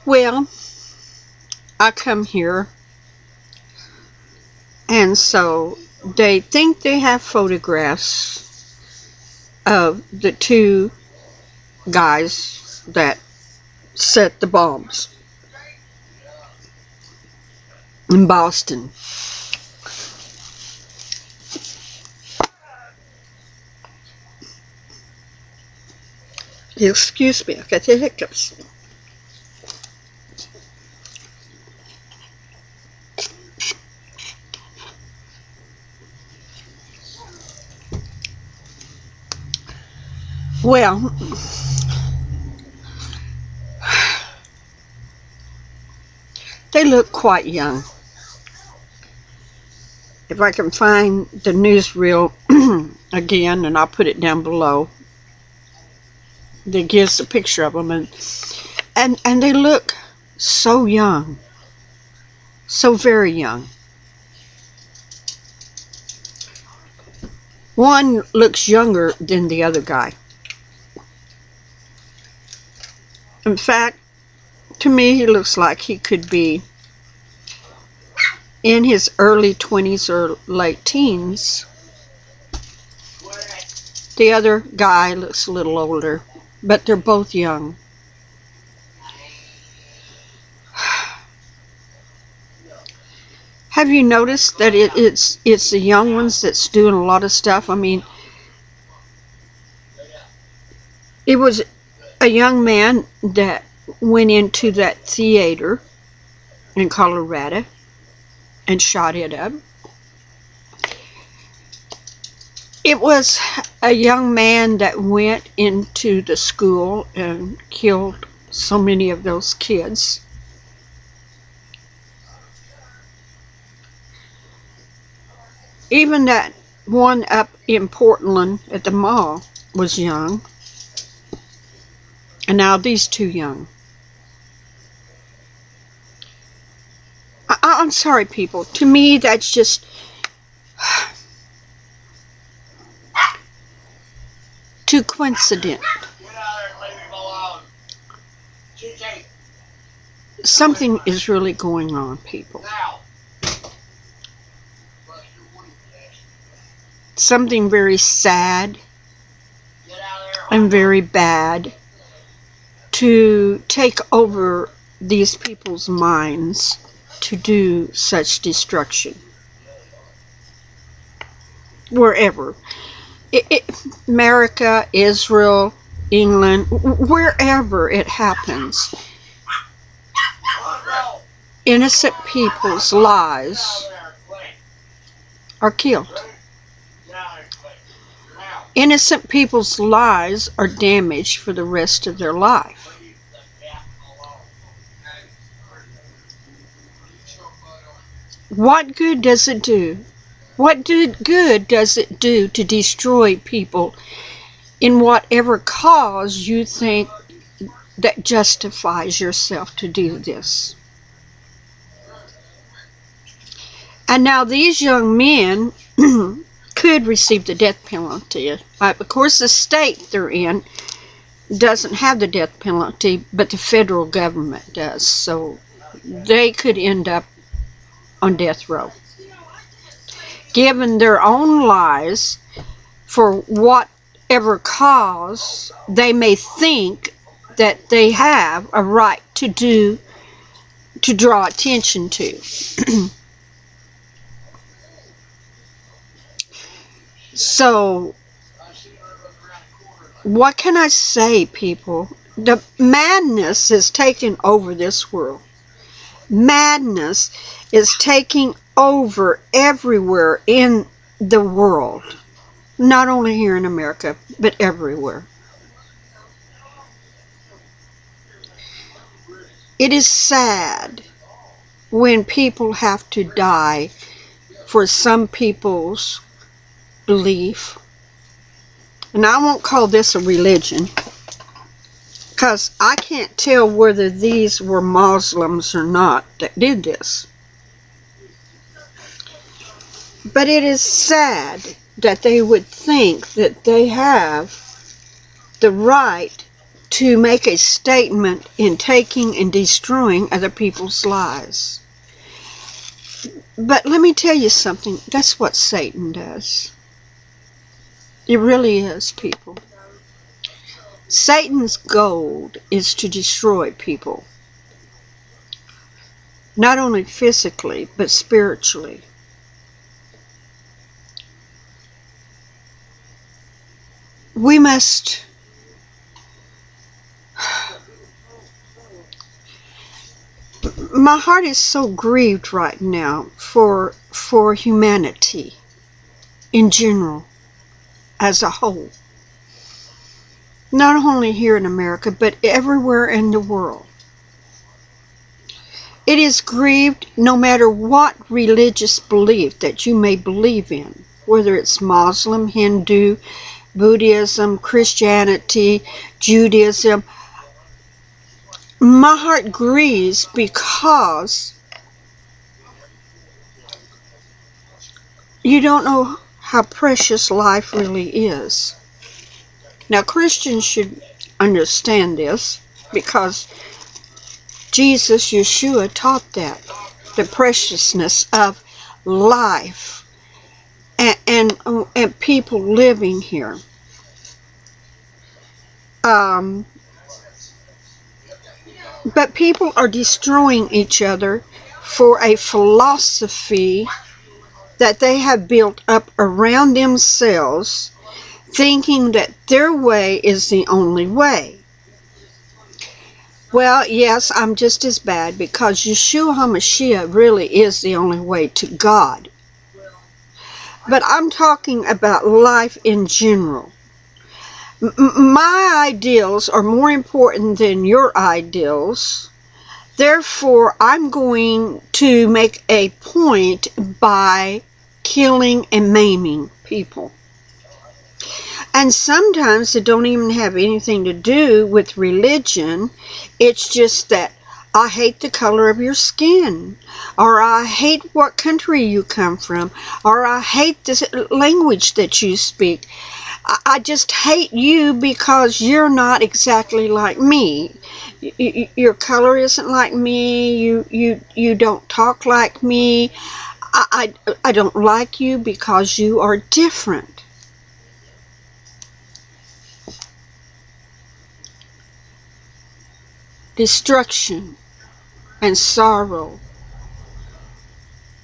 Well, I come here, and so they think they have photographs of the two guys that set the bombs in Boston. Excuse me, I got the hiccups. Well, they look quite young. If I can find the newsreel again, and I'll put it down below, that gives a picture of them, and they look so young, so very young. One looks younger than the other guy. In fact, to me, he looks like he could be in his early 20s or late teens. The other guy looks a little older, but they're both young. Have you noticed that it's the young ones that's doing a lot of stuff? I mean, it was a young man that went into that theater in Colorado and shot it up. It was a young man that went into the school and killed so many of those kids. Even that one up in Portland at the mall was young. And now these two young. I'm sorry, people. To me, that's just too coincident. Something is really going on, people. Something very sad and very bad to take over these people's minds to do such destruction. Wherever. America, Israel, England, wherever it happens, innocent people's lives are killed. Innocent people's lives are damaged for the rest of their life. What good does it do? What good does it do to destroy people in whatever cause you think that justifies yourself to do this? And now these young men could receive the death penalty. Of course, the state they're in doesn't have the death penalty, but the federal government does. So they could end up on death row, given their own lies for whatever cause they may think that they have a right to do, to draw attention to. So, what can I say, people? The madness has taken over this world. Madness is taking over everywhere in the world. Not only here in America, but everywhere. It is sad when people have to die for some people's belief. And I won't call this a religion, because I can't tell whether these were Muslims or not that did this. But it is sad that they would think that they have the right to make a statement in taking and destroying other people's lives. But let me tell you something. That's what Satan does. It really is, people. Satan's goal is to destroy people. Not only physically, but spiritually. We must my heart is so grieved right now for humanity in general, as a whole. Not only here in America, but everywhere in the world. It is grieved no matter what religious belief that you may believe in, whether it's Muslim, Hindu, Buddhism, Christianity, Judaism. My heart grieves because you don't know how precious life really is. Now, Christians should understand this because Jesus, Yeshua, taught that, the preciousness of life and people living here. But people are destroying each other for a philosophy that they have built up around themselves, thinking that their way is the only way. Well, yes, I'm just as bad, because Yeshua HaMashiach really is the only way to God. But I'm talking about life in general. My ideals are more important than your ideals. Therefore, I'm going to make a point by killing and maiming people. And sometimes it don't even have anything to do with religion. It's just that I hate the color of your skin, or I hate what country you come from, or I hate the language that you speak. I just hate you because you're not exactly like me. Your color isn't like me. You don't talk like me. I don't like you because you are different. Destruction and sorrow.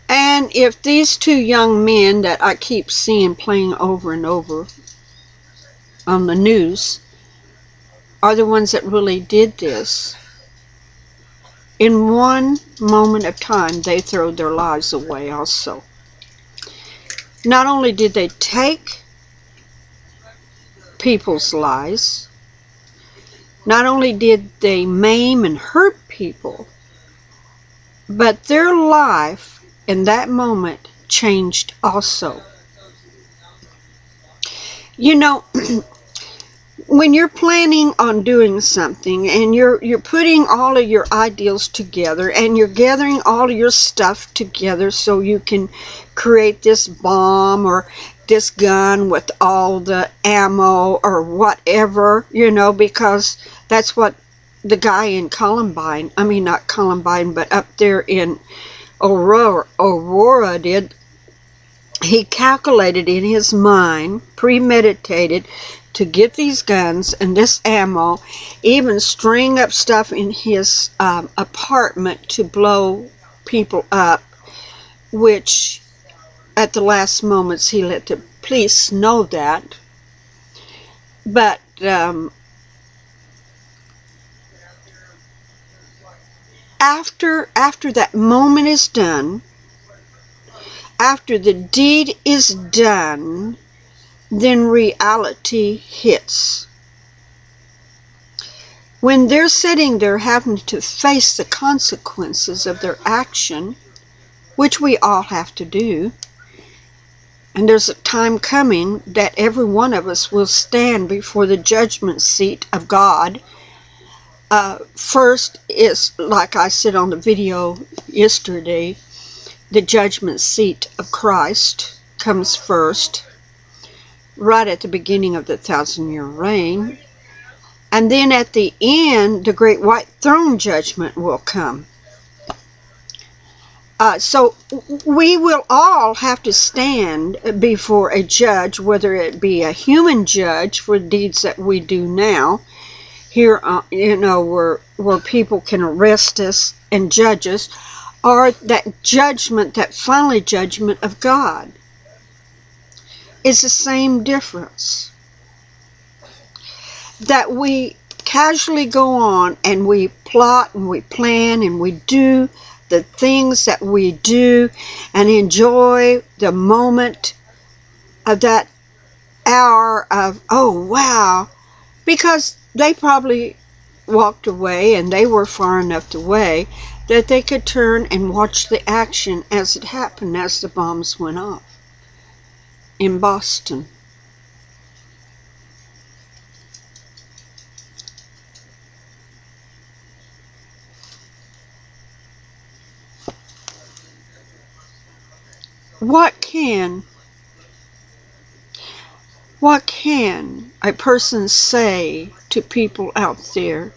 And if these two young men that I keep seeing playing over and over on the news are the ones that really did this, in one moment of time they throw their lives away also. Not only did they take people's lives, not only did they maim and hurt people, but their life in that moment changed also. You know, when you're planning on doing something and you're putting all of your ideals together and you're gathering all of your stuff together so you can create this bomb or this gun with all the ammo or whatever, you know, because that's what the guy in Columbine, I mean not Columbine, but up there in Aurora did. He calculated in his mind, premeditated, to get these guns and this ammo, even string up stuff in his apartment to blow people up, which at the last moments he let the police know that. But after that moment is done, after the deed is done, then reality hits. When they're sitting there having to face the consequences of their action, which we all have to do, and there's a time coming that every one of us will stand before the judgment seat of God. First is, like I said on the video yesterday, the judgment seat of Christ comes first, right at the beginning of the 1,000-year reign. And then at the end, the great white throne judgment will come. So we will all have to stand before a judge, whether it be a human judge for deeds that we do now, here, where people can arrest us and judge us, or that judgment, that final judgment of God. It's the same difference. That we casually go on and we plot and we plan and we do the things that we do and enjoy the moment of that hour of, oh wow, because they probably walked away and they were far enough away that they could turn and watch the action as it happened, as the bombs went off in Boston. What can a person say to people out there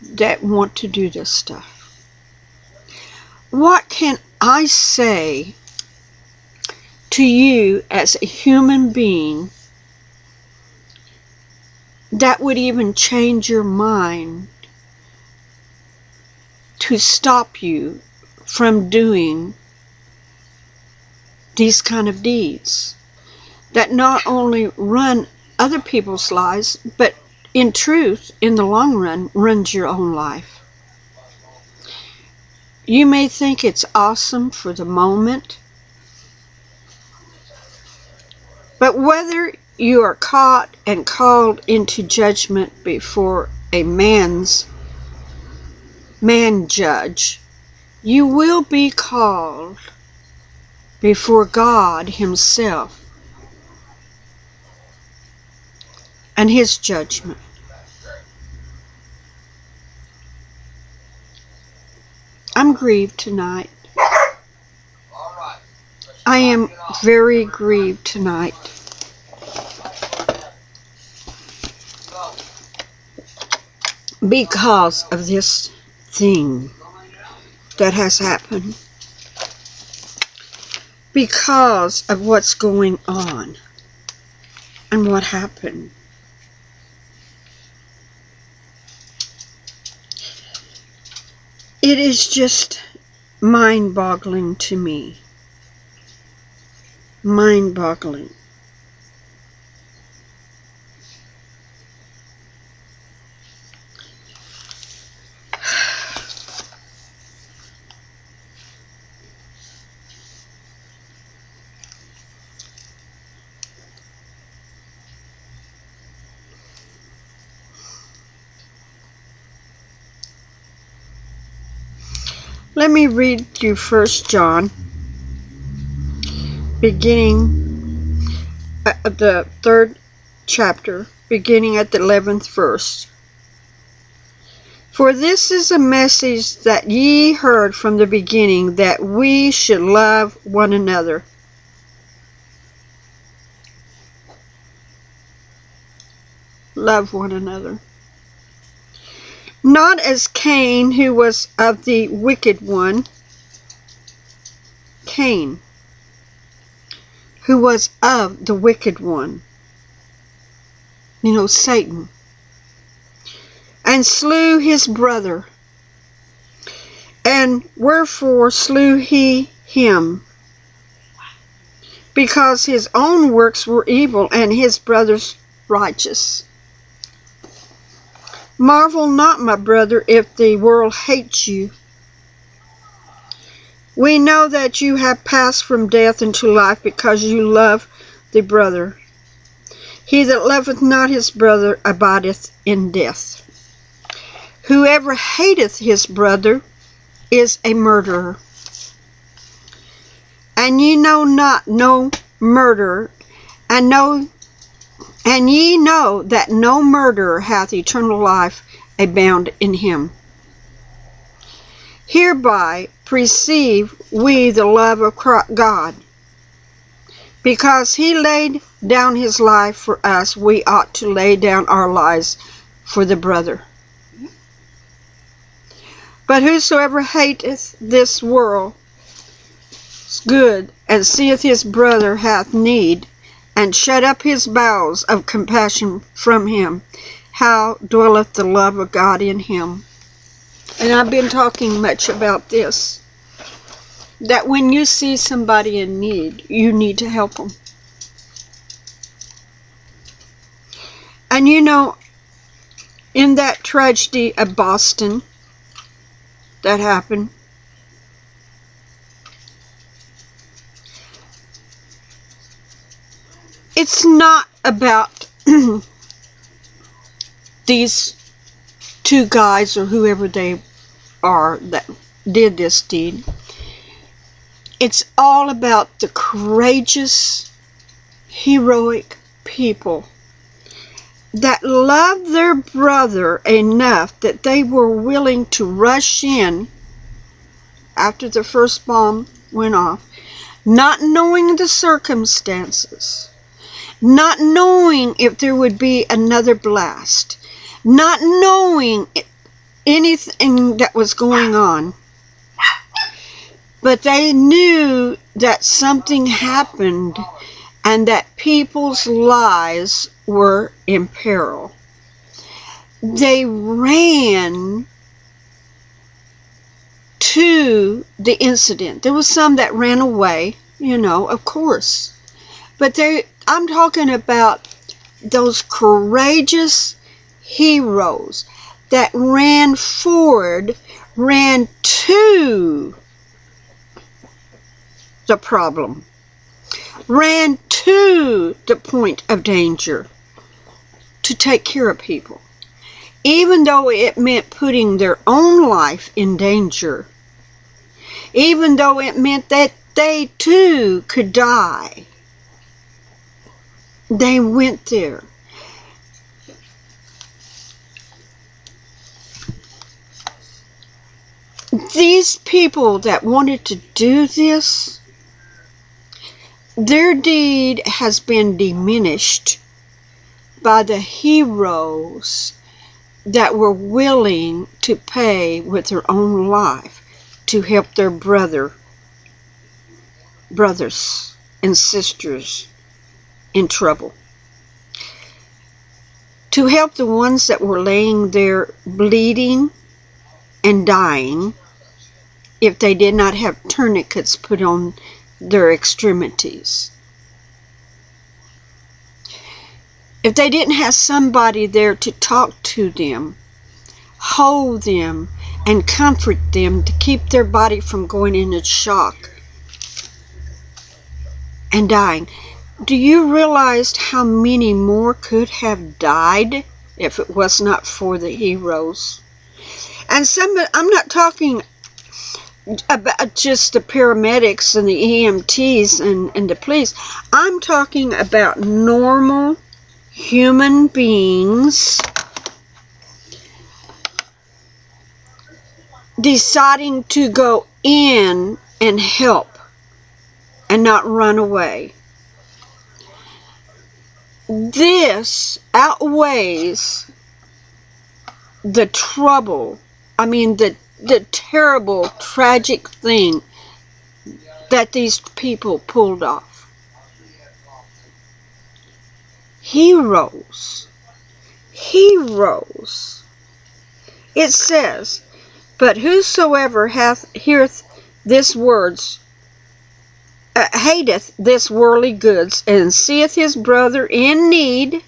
that want to do this stuff? What can I say to you as a human being that would even change your mind to stop you from doing these kind of deeds that not only run other people's lives, but in truth, in the long run, runs your own life? You may think it's awesome for the moment, but whether you are caught and called into judgment before a man judge, you will be called before God Himself and His judgment. I'm grieved tonight. I am very grieved tonight. Because of this thing that has happened. Because of what's going on and what happened. It is just mind-boggling to me. Mind-boggling. Let me read you 1 John, beginning at the 3rd chapter, beginning at the 11th verse. For this is a message that ye heard from the beginning, that we should love one another. Love one another. Not as Cain, who was of the wicked one. Cain, who was of the wicked one. You know, Satan. And slew his brother. And wherefore slew he him? Because his own works were evil, and his brother's righteous. Marvel not, my brother, if the world hates you. We know that you have passed from death into life, because you love the brother. He that loveth not his brother abideth in death. Whoever hateth his brother is a murderer. And ye know not no murderer, and ye know that no murderer hath eternal life abound in him. Hereby perceive we the love of God. Because he laid down his life for us, we ought to lay down our lives for the brother. But whosoever hateth this world good, and seeth his brother hath need, and shut up his bowels of compassion from him, how dwelleth the love of God in him? And I've been talking much about this, that when you see somebody in need, you need to help them. And you know, in that tragedy of Boston that happened, it's not about these two guys or whoever they are that did this deed. It's all about the courageous, heroic people that loved their brother enough that they were willing to rush in after the first bomb went off, not knowing the circumstances, not knowing if there would be another blast, not knowing anything that was going on. But they knew that something happened and that people's lives were in peril. They ran to the incident. There was some that ran away, you know, of course. But I'm talking about those courageous heroes that ran forward, ran to the problem, ran to the point of danger to take care of people, even though it meant putting their own life in danger, even though it meant that they too could die. They went there. These people that wanted to do this, their deed has been diminished by the heroes that were willing to pay with their own life to help their brothers and sisters in trouble. To help the ones that were laying there bleeding and dying if they did not have tourniquets put on their extremities. If they didn't have somebody there to talk to them, hold them, and comfort them to keep their body from going into shock and dying. Do you realize how many more could have died if it was not for the heroes? And I'm not talking about just the paramedics and the EMTs and the police. I'm talking about normal human beings deciding to go in and help and not run away. This outweighs the trouble, the terrible, tragic thing that these people pulled off. Heroes. Heroes. It says, but whosoever heareth this words, hateth this worldly goods, and seeth his brother in need.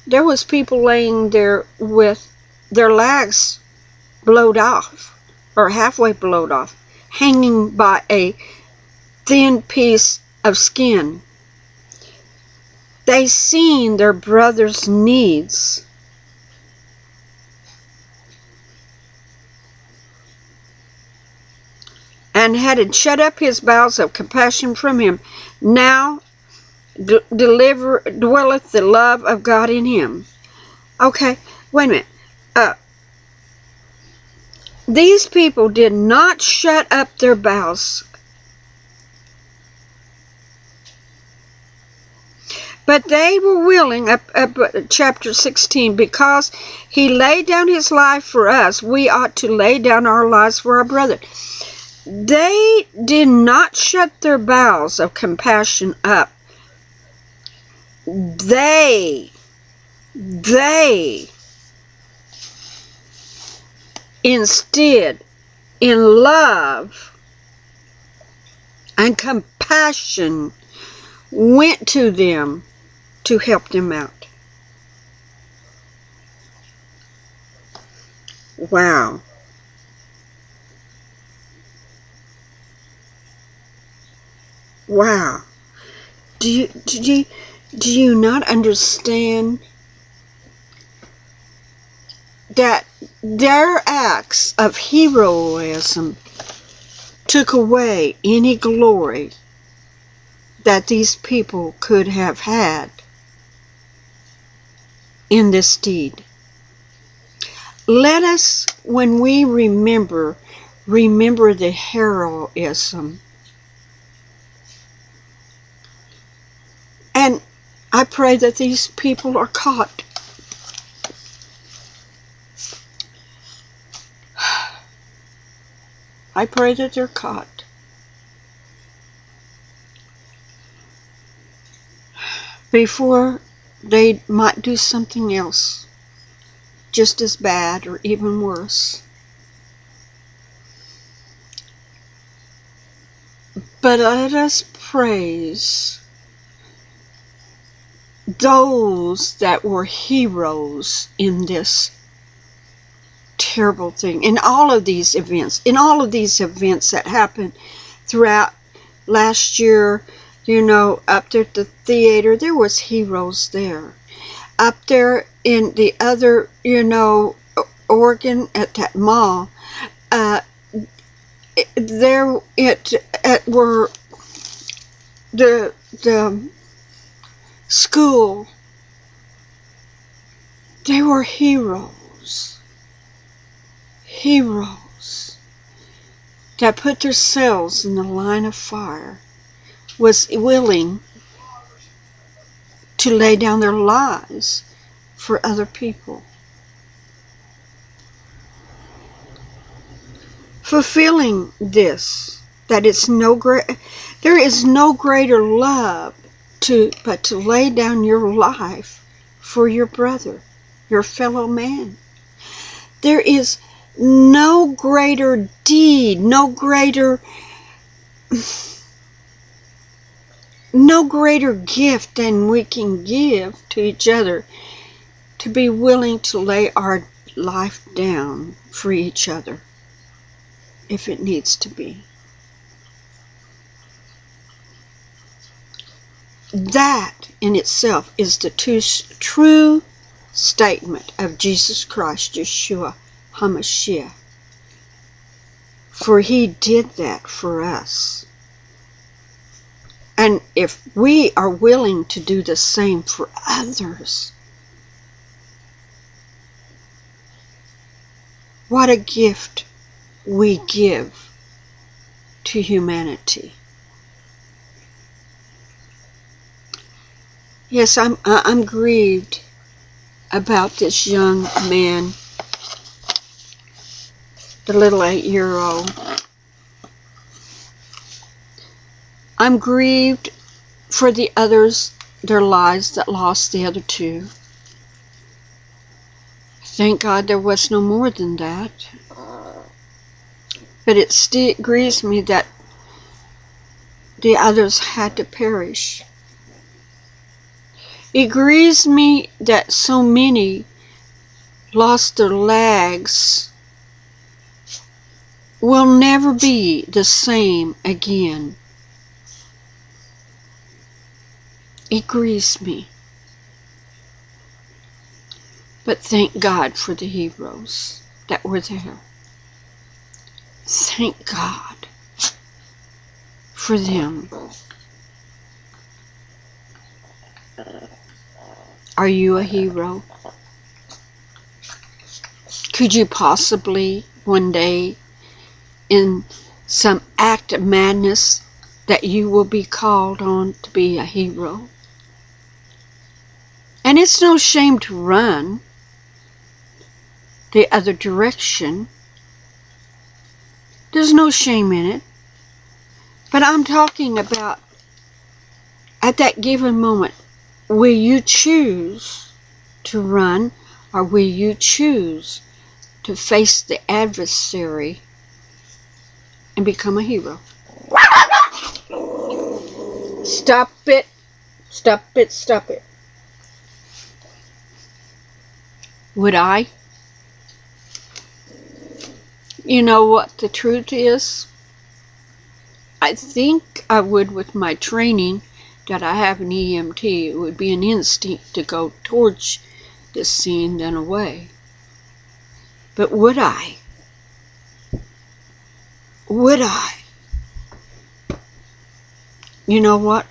There was people laying there with their legs blowed off, or halfway blowed off, hanging by a thin piece of skin. They seen their brother's needs. And had shut up his bowels of compassion from him. Now dwelleth the love of God in him. Okay, wait a minute. These people did not shut up their bowels. But they were willing, chapter 16, because he laid down his life for us, we ought to lay down our lives for our brother. They did not shut their bowels of compassion up. They instead, in love and compassion, went to them to help them out. Wow. Wow. Do you not understand that their acts of heroism took away any glory that these people could have had in this deed? Let us, when we remember the heroism. And I pray that these people are caught. I pray that they're caught. Before they might do something else just as bad or even worse. But let us praise those that were heroes in this terrible thing, in all of these events that happened throughout last year. You know, up there at the theater, there was heroes there. Up there in the other, you know, Oregon at that mall, there were the school. They were heroes that put themselves in the line of fire, was willing to lay down their lives for other people, fulfilling this, that it's there is no greater love but to lay down your life for your brother, your fellow man. There is no greater deed, no greater gift than we can give to each other, to be willing to lay our life down for each other if it needs to be. That in itself is the true statement of Jesus Christ, Yeshua HaMashiach. For he did that for us. And if we are willing to do the same for others, what a gift we give to humanity. Yes, I'm grieved about this young man, the little 8-year-old. I'm grieved for the others, their lives that lost the other two. Thank God there was no more than that. But it still grieves me that the others had to perish. It grieves me that so many lost their legs, will never be the same again. It grieves me. But thank God for the heroes that were there. Thank God for them. Are you a hero? Could you possibly one day, in some act of madness, that you will be called on to be a hero? And it's no shame to run the other direction. There's no shame in it. But I'm talking about at that given moment, will you choose to run, or will you choose to face the adversary and become a hero? Stop it. Stop it. Stop it. Would I? You know what the truth is? I think I would with my training that I have an EMT. It would be an instinct to go towards the scene than away. But would I? Would I? You know what?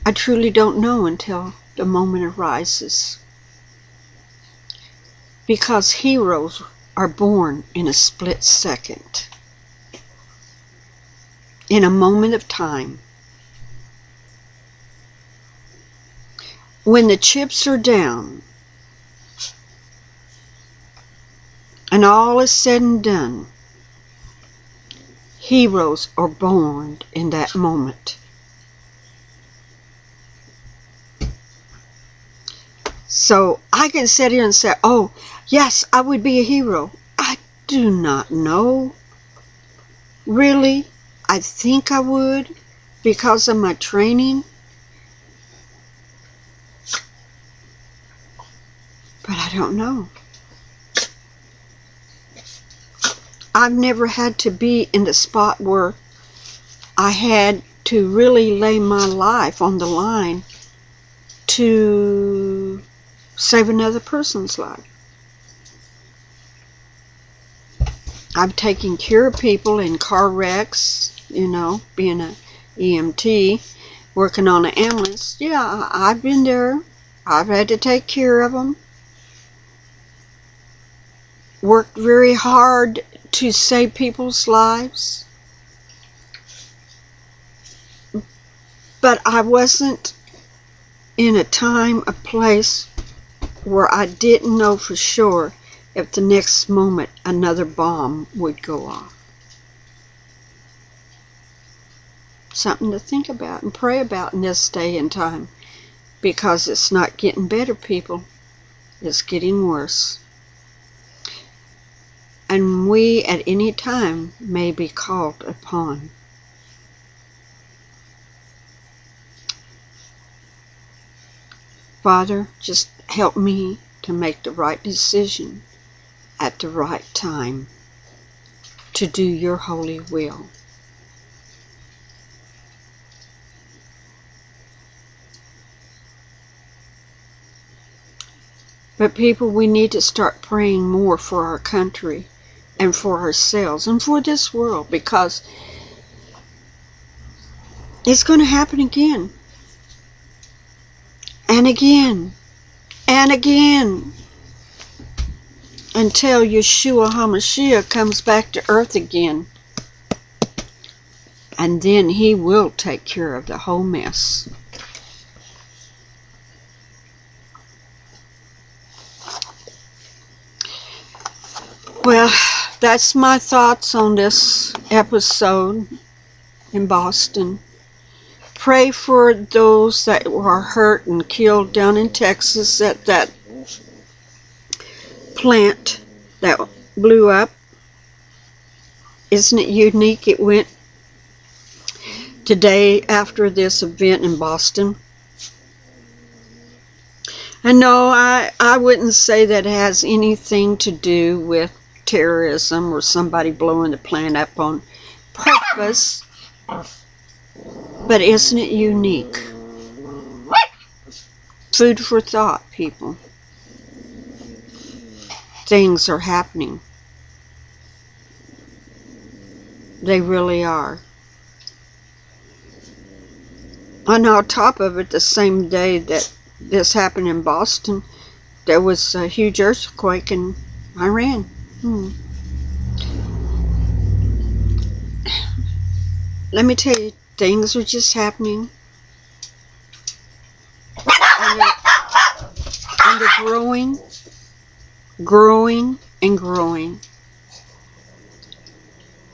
I truly don't know until the moment arises. Because heroes are born in a split second. In a moment of time. When the chips are down and all is said and done, heroes are born in that moment. So I can sit here and say, oh, yes, I would be a hero. I do not know. Really, I think I would because of my training. But I don't know. I've never had to be in the spot where I had to really lay my life on the line to save another person's life. I've taken care of people in car wrecks, you know, being an EMT, working on an ambulance. Yeah, I've been there. I've had to take care of them. Worked very hard to save people's lives. But I wasn't in a time, a place where I didn't know for sure if the next moment another bomb would go off. Something to think about and pray about in this day and time, because it's not getting better, people. It's getting worse. And we at any time may be called upon. Father, just help me to make the right decision at the right time to do your holy will. But people, we need to start praying more for our country and for ourselves and for this world, because it's going to happen again and again and again until Yeshua HaMashiach comes back to earth again, and then he will take care of the whole mess. Well, that's my thoughts on this episode in Boston. Pray for those that were hurt and killed down in Texas at that plant that blew up. Isn't it unique? It went today after this event in Boston. And no, I wouldn't say that it has anything to do with terrorism or somebody blowing the plant up on purpose. But isn't it unique? Food for thought, people. Things are happening. They really are. And on top of it, the same day that this happened in Boston, there was a huge earthquake in Iran. Let me tell you, things are just happening. And they're growing, growing, and growing.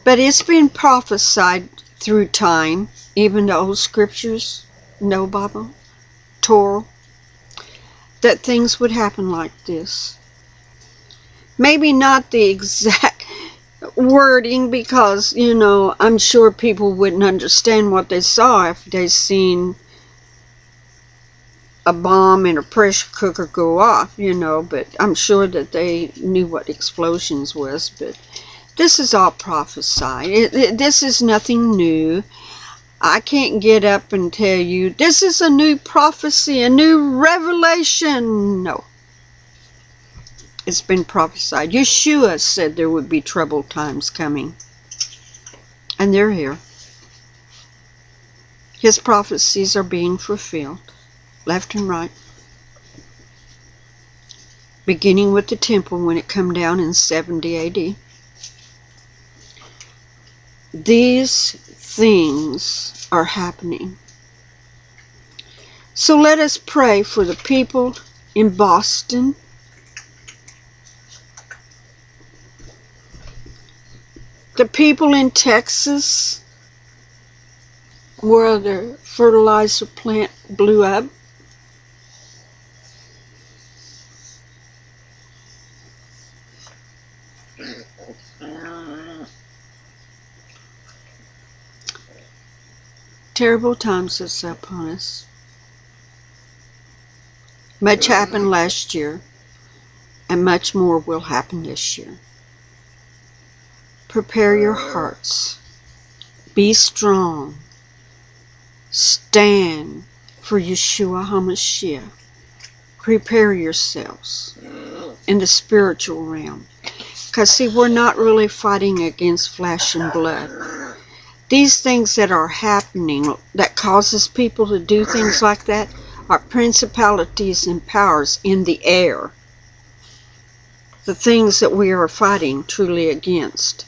But it's been prophesied through time, even the old scriptures, no Bible, Torah, that things would happen like this. Maybe not the exact wording, because, you know, I'm sure people wouldn't understand what they saw if they seen a bomb in a pressure cooker go off, you know, but I'm sure that they knew what explosions was. But this is all prophesied. This is nothing new. I can't get up and tell you, this is a new prophecy, a new revelation. No. It's been prophesied. Yeshua said there would be troubled times coming. And they're here. His prophecies are being fulfilled, left and right. Beginning with the temple when it come down in 70 AD. These things are happening. So let us pray for the people in Boston, the people in Texas, where the fertilizer plant blew up. Terrible times is upon us. Much happened last year, and much more will happen this year. Prepare your hearts. Be strong. Stand for Yeshua HaMashiach. Prepare yourselves in the spiritual realm. Because, see, we're not really fighting against flesh and blood. These things that are happening that causes people to do things like that are principalities and powers in the air. The things that we are fighting truly against.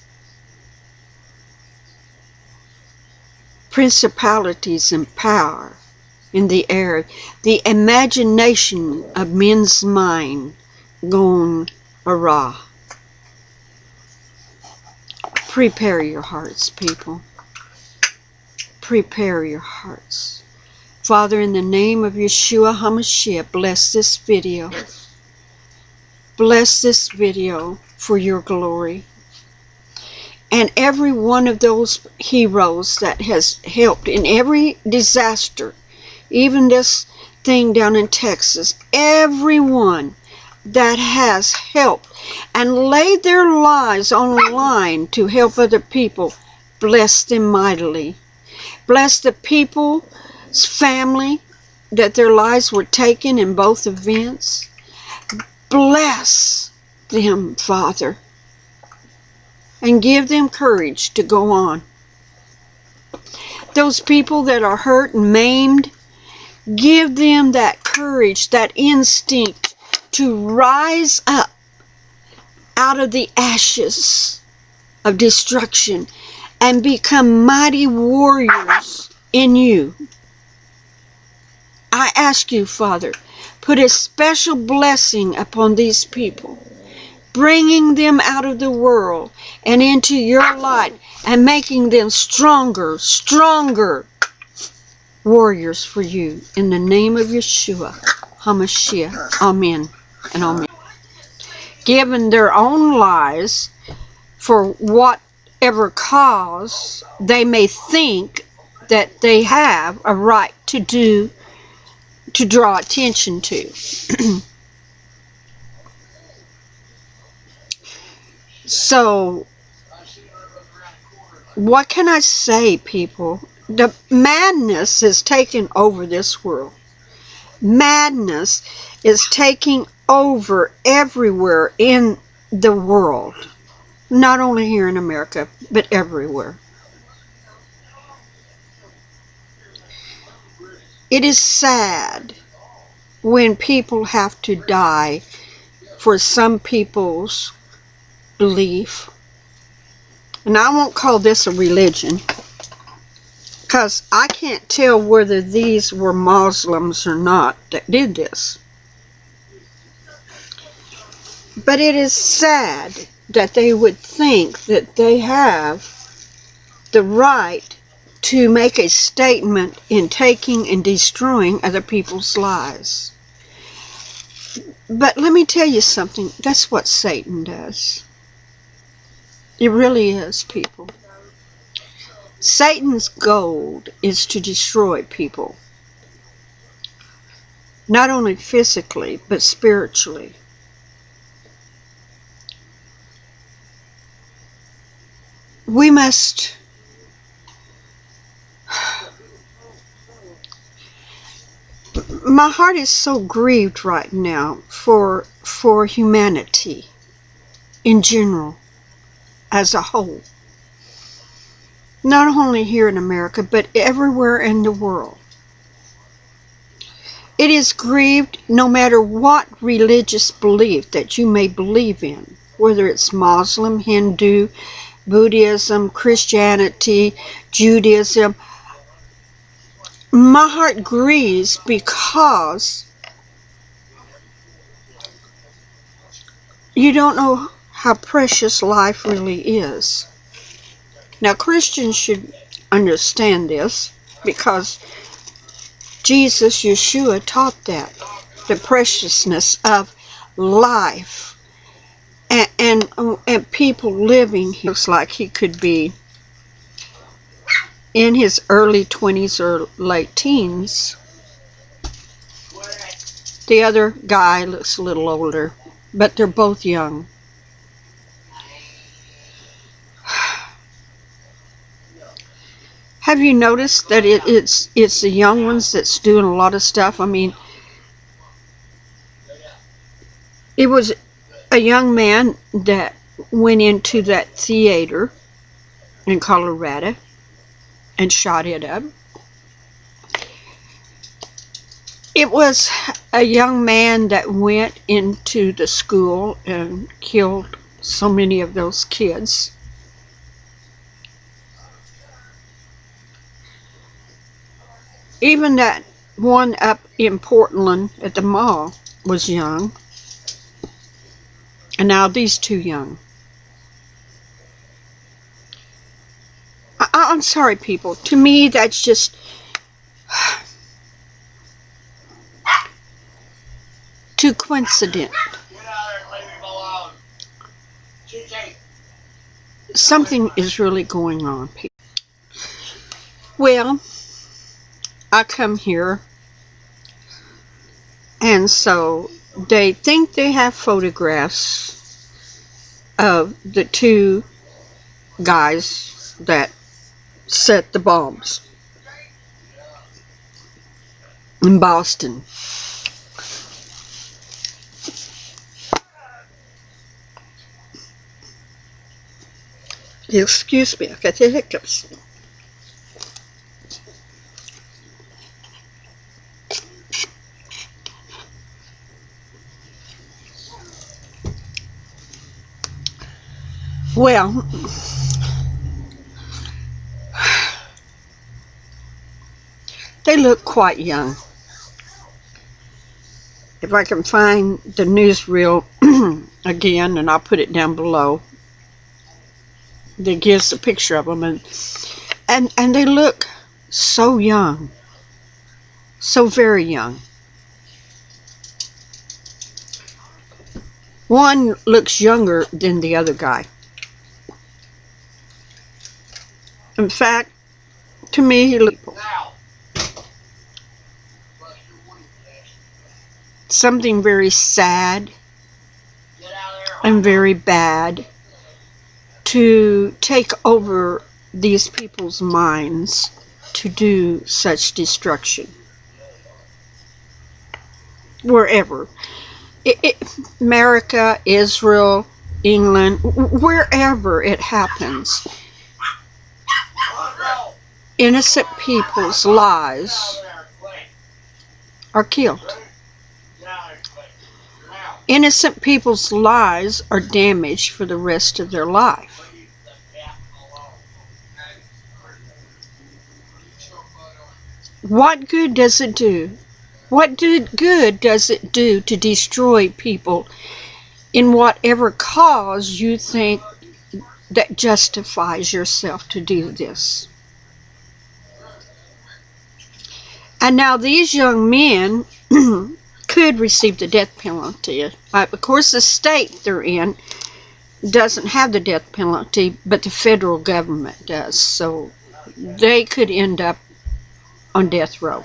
Principalities and power in the air. The imagination of men's mind gone awry. Prepare your hearts, people. Prepare your hearts. Father, in the name of Yeshua HaMashiach, bless this video. Bless this video for your glory. And every one of those heroes that has helped in every disaster, even this thing down in Texas, everyone that has helped and laid their lives on the line to help other people, bless them mightily. Bless the people's family that their lives were taken in both events. Bless them, Father, and give them courage to go on. Those people that are hurt and maimed, give them that courage, that instinct to rise up out of the ashes of destruction and become mighty warriors in you. I ask you, Father, put a special blessing upon these people, bringing them out of the world and into your light and making them stronger, stronger warriors for you. In the name of Yeshua HaMashiach, amen and amen. Given their own lives for whatever cause they may think that they have a right to do, to draw attention to. So, what can I say, people? The madness is taking over this world. Madness is taking over everywhere in the world. Not only here in America, but everywhere. It is sad when people have to die for some people's belief. And I won't call this a religion, because I can't tell whether these were Muslims or not that did this. But it is sad that they would think that they have the right to make a statement in taking and destroying other people's lives. But let me tell you something. That's what Satan does. It really is, people. Satan's goal is to destroy people. Not only physically, but spiritually. We must my heart is so grieved right now for humanity in general, as a whole. Not only here in America, but everywhere in the world. It is grieved no matter what religious belief that you may believe in, whether it's Muslim, Hindu, Buddhism, Christianity, Judaism. My heart grieves because you don't know how precious life really is. Now, Christians should understand this because Jesus, Yeshua, taught that, the preciousness of life and people living. He looks like he could be in his early 20s or late teens. The other guy looks a little older, but they're both young. Have you noticed that it's the young ones that's doing a lot of stuff? I mean, it was a young man that went into that theater in Colorado and shot it up. It was a young man that went into the school and killed so many of those kids. Even that one up in Portland at the mall was young. And now these two young. I'm sorry, people. To me, that's just too coincident. Something is really going on, people. Well, I come here, and so they think they have photographs of the two guys that set the bombs in Boston. Excuse me, I got the hiccups. Well, they look quite young. If I can find the newsreel again, and I'll put it down below, that gives a picture of them, and they look so young, so very young. One looks younger than the other guy. In fact, to me, he looks something very sad and very bad to take over these people's minds to do such destruction. Wherever. America, Israel, England, wherever it happens. Innocent people's lives are killed. Innocent people's lives are damaged for the rest of their life. What good does it do? What good does it do to destroy people in whatever cause you think that justifies yourself to do this. And now these young men could receive the death penalty. Of course, the state they're in doesn't have the death penalty, but the federal government does. So they could end up on death row.